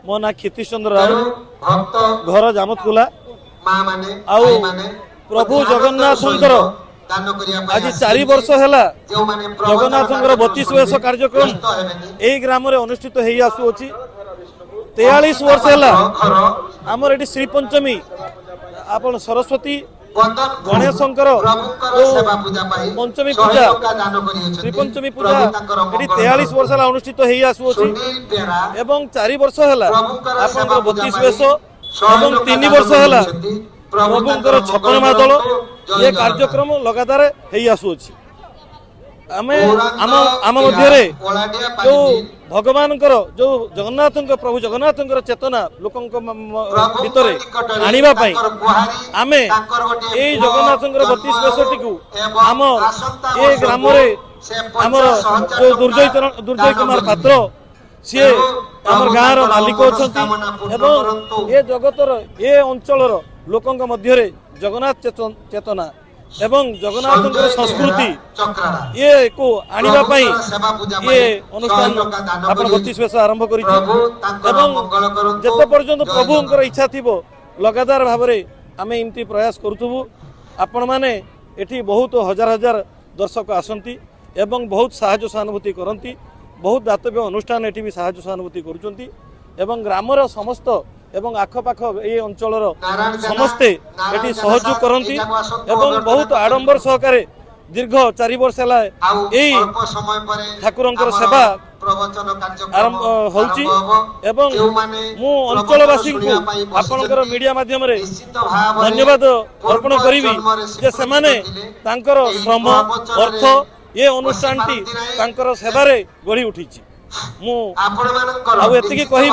मो ना क्षितिश चंद्र राउत घर जामतकुला आउ प्रभु जगन्नाथंकर आज 4 वर्ष है जगन्नाथंकर 32 वर्ष कार्यक्रम यही ग्राम अनुष्ठित हो आसुची 43 वर्ष है आमर ये श्री पंचमी आपण सरस्वती गणेशंकर पंचमी पूजा श्री पंचमी पूजा ये 43 वर्ष है अनुष्ठित हो आसुची एवं 4 वर्ष है आप 32 वर्ष एवं 3 वर्ष है प्रभुंकर 56 मादल ये कार्यक्रम लगातार हो आसुची आम मध्य जो भगवान जो जगन्नाथ प्रभु जगन्नाथ चेतना लोक भितर आने आमे ये जगन्नाथ 32 वर्षटी को आम ये ग्राम आमर जो दुर्जय कुमार पात्र सी आम गाँव मालिक अच्छा ये जगतर ये अंचल लोक मध्य जगन्नाथ चेतना एवं जगन्नाथ संस्कृति ये को आने ये अनुष्ठान आप 32 वर्ष आरंभ कर जिते पर्यंत प्रभुंकर इच्छा थी लगातार भाव में आम एमती प्रयास करूँ आपण मैंने ये बहुत हजार हजार दर्शक आसती एवं बहुत साहाय्य सहानुभूति करती बहुत दातव्य अनुष्ठान ये भी साहाय्य सहानुभूति करुँच ग्रामर समस्त एवं आखपाख ये अंचल समस्ते ये सहयोग करती एवं बहुत आडंबर सहकारे दीर्घ 4 वर्ष है यही ठाकुर सेवा आरंभ होउची एवं मु अंचलवासी को आपनकर मीडिया माध्यम रे धन्यवाद अर्पण करी जे सेमाने तांकर श्रम अर्थ ये अनुष्ठानटी तांकर सेवारे गढ़ी उठी मु आ एतिकी कहि